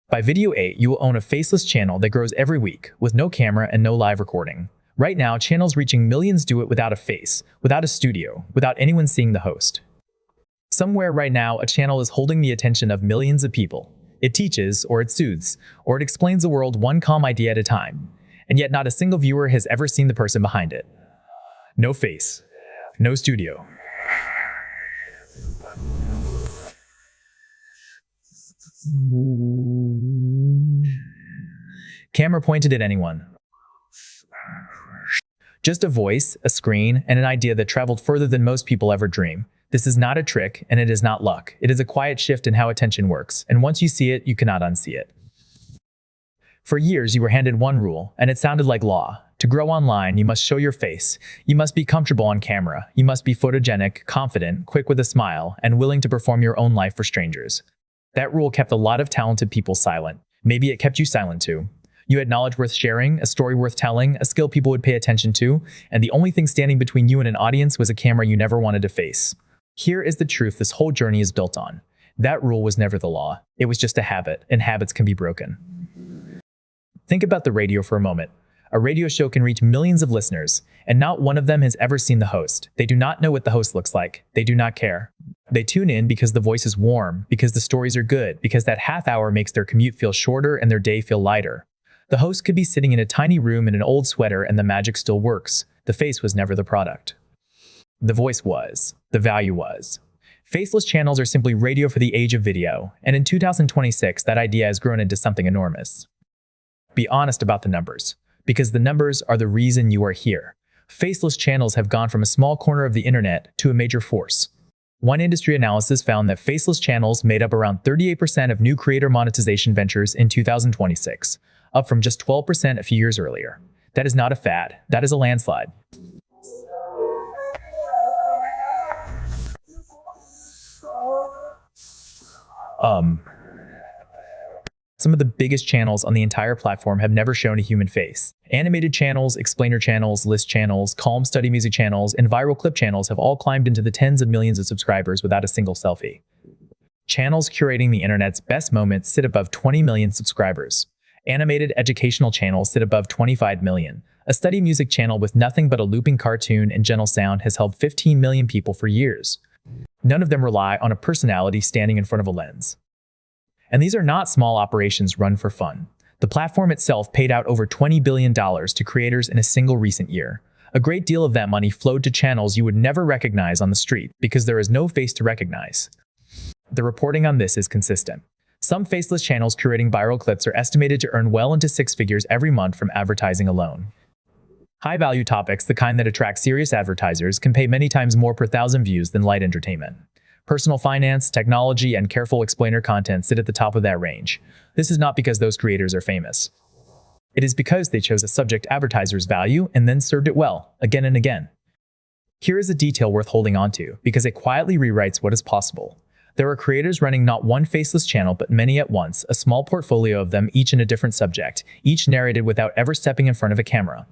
By video 8, you will own a faceless channel that grows every week, with no camera and no live recording. Right now, channels reaching millions do it without a face, without a studio, without anyone seeing the host. Somewhere right now, a channel is holding the attention of millions of people. It teaches, or it soothes, or it explains the world one calm idea at a time. And yet not a single viewer has ever seen the person behind it. No face. No studio. Camera pointed at anyone. Just a voice, a screen, and an idea that traveled further than most people ever dream. This is not a trick, and it is not luck. It is a quiet shift in how attention works, and once you see it, you cannot unsee it. For years, you were handed one rule, and it sounded like law. To grow online, you must show your face. You must be comfortable on camera. You must be photogenic, confident, quick with a smile, and willing to perform your own life for strangers. That rule kept a lot of talented people silent. Maybe it kept you silent too. You had knowledge worth sharing, a story worth telling, a skill people would pay attention to, and the only thing standing between you and an audience was a camera you never wanted to face. Here is the truth this whole journey is built on. That rule was never the law. It was just a habit, and habits can be broken. Think about the radio for a moment. A radio show can reach millions of listeners, and not one of them has ever seen the host. They do not know what the host looks like. They do not care. They tune in because the voice is warm, because the stories are good, because that half hour makes their commute feel shorter and their day feel lighter. The host could be sitting in a tiny room in an old sweater and the magic still works. The face was never the product. The voice was. The value was. Faceless channels are simply radio for the age of video, and in 2026, that idea has grown into something enormous. Be honest about the numbers, because the numbers are the reason you are here. Faceless channels have gone from a small corner of the internet to a major force. One industry analysis found that faceless channels made up around 38% of new creator monetization ventures in 2026, up from just 12% a few years earlier. That is not a fad, that is a landslide. Some of the biggest channels on the entire platform have never shown a human face. Animated channels, explainer channels, list channels, calm study music channels, and viral clip channels have all climbed into the tens of millions of subscribers without a single selfie. Channels curating the internet's best moments sit above 20 million subscribers. Animated educational channels sit above 25 million. A study music channel with nothing but a looping cartoon and gentle sound has held 15 million people for years. None of them rely on a personality standing in front of a lens. And these are not small operations run for fun. The platform itself paid out over $20 billion to creators in a single recent year. A great deal of that money flowed to channels you would never recognize on the street because there is no face to recognize. The reporting on this is consistent. Some faceless channels curating viral clips are estimated to earn well into six figures every month from advertising alone. High-value topics, the kind that attract serious advertisers, can pay many times more per thousand views than light entertainment. Personal finance, technology, and careful explainer content sit at the top of that range. This is not because those creators are famous. It is because they chose a subject advertisers value and then served it well, again and again. Here is a detail worth holding onto, because it quietly rewrites what is possible. There are creators running not one faceless channel but many at once, a small portfolio of them, each in a different subject, each narrated without ever stepping in front of a camera.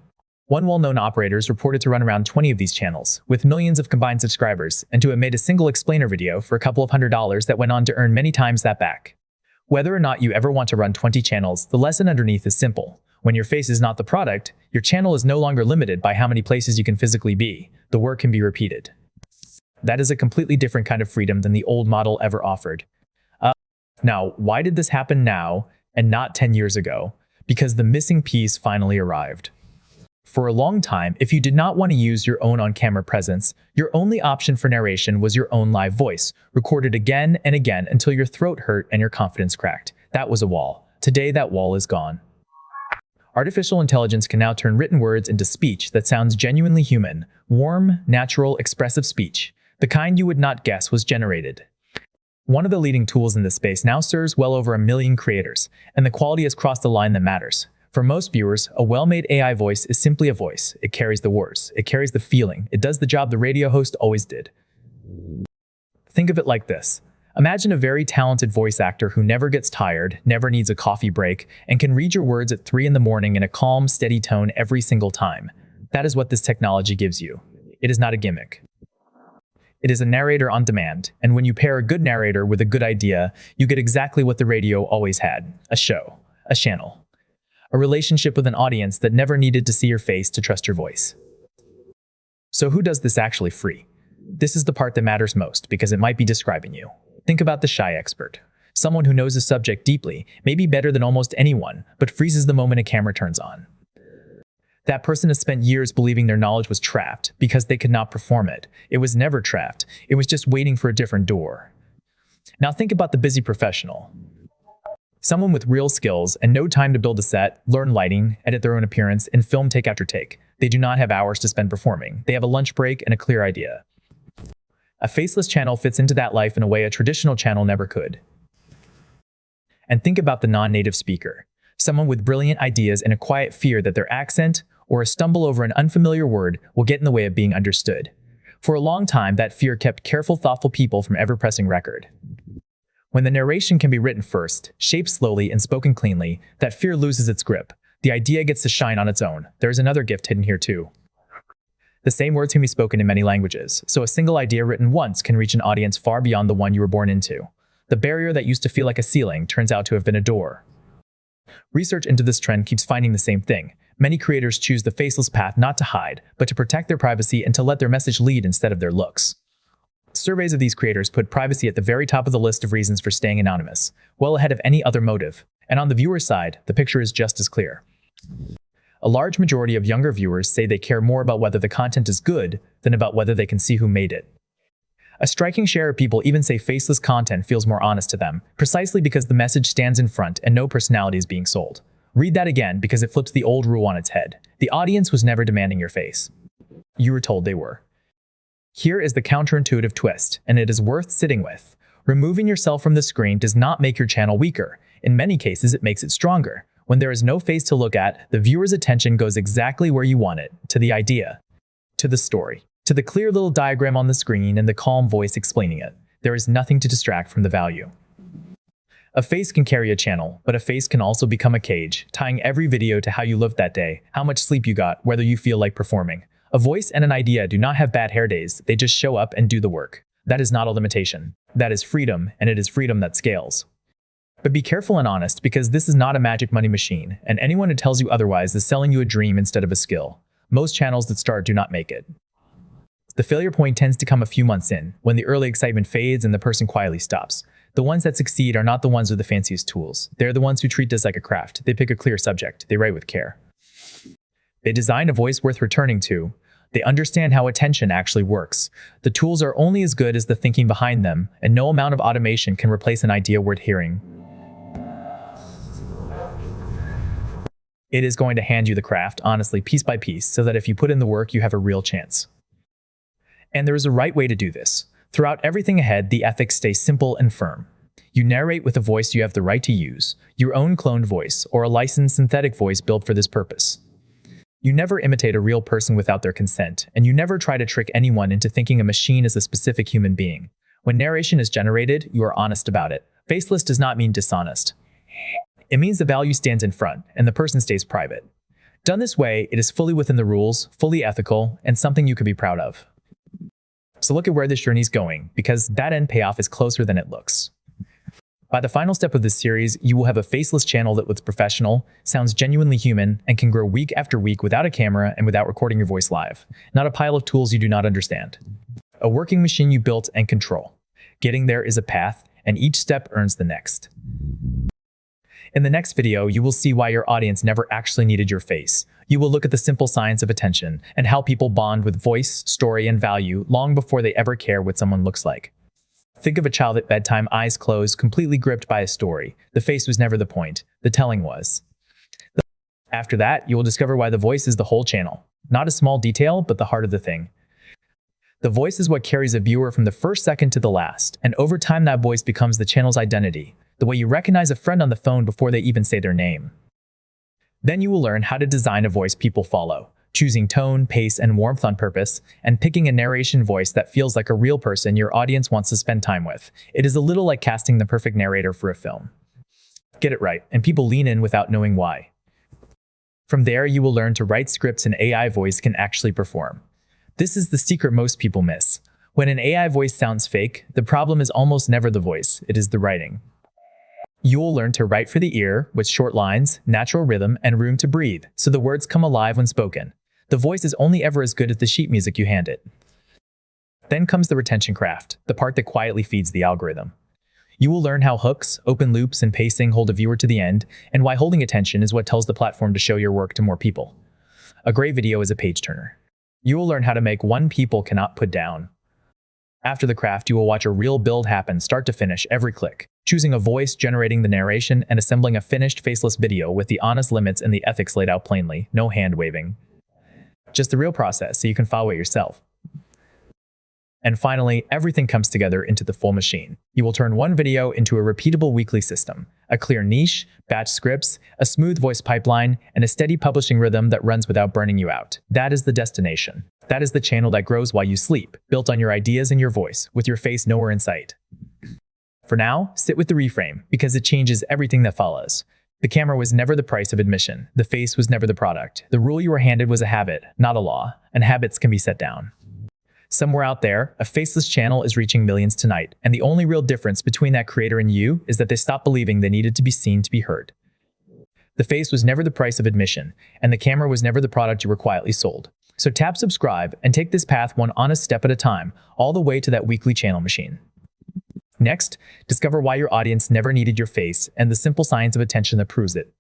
One well-known operator is reported to run around 20 of these channels, with millions of combined subscribers, and to have made a single explainer video for a couple of $100s that went on to earn many times that back. Whether or not you ever want to run 20 channels, the lesson underneath is simple. When your face is not the product, your channel is no longer limited by how many places you can physically be. The work can be repeated. That is a completely different kind of freedom than the old model ever offered. Now, why did this happen now and not 10 years ago? Because the missing piece finally arrived. For a long time, if you did not want to use your own on-camera presence, your only option for narration was your own live voice, recorded again and again until your throat hurt and your confidence cracked. That was a wall. Today, that wall is gone. Artificial intelligence can now turn written words into speech that sounds genuinely human, warm, natural, expressive speech, the kind you would not guess was generated. One of the leading tools in this space now serves well over 1 million creators, and the quality has crossed the line that matters. For most viewers, a well-made AI voice is simply a voice. It carries the words. It carries the feeling. It does the job the radio host always did. Think of it like this. Imagine a very talented voice actor who never gets tired, never needs a coffee break, and can read your words at 3 in the morning in a calm, steady tone every single time. That is what this technology gives you. It is not a gimmick. It is a narrator on demand, and when you pair a good narrator with a good idea, you get exactly what the radio always had: a show, a channel, a relationship with an audience that never needed to see your face to trust your voice. So who does this actually free? This is the part that matters most because it might be describing you. Think about the shy expert. Someone who knows a subject deeply, maybe better than almost anyone, but freezes the moment a camera turns on. That person has spent years believing their knowledge was trapped because they could not perform it. It was never trapped. It was just waiting for a different door. Now think about the busy professional. Someone with real skills and no time to build a set, learn lighting, edit their own appearance, and film take after take. They do not have hours to spend performing. They have a lunch break and a clear idea. A faceless channel fits into that life in a way a traditional channel never could. And think about the non-native speaker. Someone with brilliant ideas and a quiet fear that their accent or a stumble over an unfamiliar word will get in the way of being understood. For a long time, that fear kept careful, thoughtful people from ever pressing record. When the narration can be written first, shaped slowly, and spoken cleanly, that fear loses its grip. The idea gets to shine on its own. There is another gift hidden here too. The same words can be spoken in many languages, so a single idea written once can reach an audience far beyond the one you were born into. The barrier that used to feel like a ceiling turns out to have been a door. Research into this trend keeps finding the same thing. Many creators choose the faceless path not to hide, but to protect their privacy and to let their message lead instead of their looks. Surveys of these creators put privacy at the very top of the list of reasons for staying anonymous, well ahead of any other motive. And on the viewer's side, the picture is just as clear. A large majority of younger viewers say they care more about whether the content is good than about whether they can see who made it. A striking share of people even say faceless content feels more honest to them, precisely because the message stands in front and no personality is being sold. Read that again because it flips the old rule on its head. The audience was never demanding your face. You were told they were. Here is the counterintuitive twist, and it is worth sitting with. Removing yourself from the screen does not make your channel weaker. In many cases, it makes it stronger. When there is no face to look at, the viewer's attention goes exactly where you want it, to the idea, to the story, to the clear little diagram on the screen and the calm voice explaining it. There is nothing to distract from the value. A face can carry a channel, but a face can also become a cage, tying every video to how you lived that day, how much sleep you got, whether you feel like performing. A voice and an idea do not have bad hair days, they just show up and do the work. That is not a limitation. That is freedom, and it is freedom that scales. But be careful and honest, because this is not a magic money machine, and anyone who tells you otherwise is selling you a dream instead of a skill. Most channels that start do not make it. The failure point tends to come a few months in, when the early excitement fades and the person quietly stops. The ones that succeed are not the ones with the fanciest tools. They're the ones who treat this like a craft. They pick a clear subject. They write with care. They design a voice worth returning to. They understand how attention actually works. The tools are only as good as the thinking behind them, and no amount of automation can replace an idea worth hearing. It is going to hand you the craft, honestly, piece by piece, so that if you put in the work, you have a real chance. And there is a right way to do this. Throughout everything ahead, the ethics stay simple and firm. You narrate with a voice you have the right to use, your own cloned voice, or a licensed synthetic voice built for this purpose. You never imitate a real person without their consent, and you never try to trick anyone into thinking a machine is a specific human being. When narration is generated, you are honest about it. Faceless does not mean dishonest. It means the value stands in front, and the person stays private. Done this way, it is fully within the rules, fully ethical, and something you could be proud of. So look at where this journey is going, because that end payoff is closer than it looks. By the final step of this series, you will have a faceless channel that looks professional, sounds genuinely human, and can grow week after week without a camera and without recording your voice live. Not a pile of tools you do not understand. A working machine you built and control. Getting there is a path, and each step earns the next. In the next video, you will see why your audience never actually needed your face. You will look at the simple science of attention and how people bond with voice, story, and value long before they ever care what someone looks like. Think of a child at bedtime, eyes closed, completely gripped by a story. The face was never the point. The telling was. After that, you will discover why the voice is the whole channel. Not a small detail, but the heart of the thing. The voice is what carries a viewer from the first second to the last, and over time that voice becomes the channel's identity. The way you recognize a friend on the phone before they even say their name. Then you will learn how to design a voice people follow, choosing tone, pace, and warmth on purpose, and picking a narration voice that feels like a real person your audience wants to spend time with. It is a little like casting the perfect narrator for a film. Get it right, and people lean in without knowing why. From there, you will learn to write scripts an AI voice can actually perform. This is the secret most people miss. When an AI voice sounds fake, the problem is almost never the voice, it is the writing. You will learn to write for the ear with short lines, natural rhythm, and room to breathe, so the words come alive when spoken. The voice is only ever as good as the sheet music you hand it. Then comes the retention craft, the part that quietly feeds the algorithm. You will learn how hooks, open loops, and pacing hold a viewer to the end, and why holding attention is what tells the platform to show your work to more people. A great video is a page-turner. You will learn how to make one people cannot put down. After the craft, you will watch a real build happen start to finish every click, choosing a voice, generating the narration, and assembling a finished faceless video with the honest limits and the ethics laid out plainly, no hand-waving. Just the real process so you can follow it yourself. And finally, everything comes together into the full machine. You will turn one video into a repeatable weekly system, a clear niche, batch scripts, a smooth voice pipeline, and a steady publishing rhythm that runs without burning you out. That is the destination. That is the channel that grows while you sleep, built on your ideas and your voice, with your face nowhere in sight. For now, sit with the reframe, because it changes everything that follows. The camera was never the price of admission. The face was never the product. The rule you were handed was a habit, not a law, and habits can be set down. Somewhere out there, a faceless channel is reaching millions tonight, and the only real difference between that creator and you is that they stopped believing they needed to be seen to be heard. The face was never the price of admission, and the camera was never the product you were quietly sold. So tap subscribe and take this path one honest step at a time, all the way to that weekly channel machine. Next, discover why your audience never needed your face and the simple science of attention that proves it.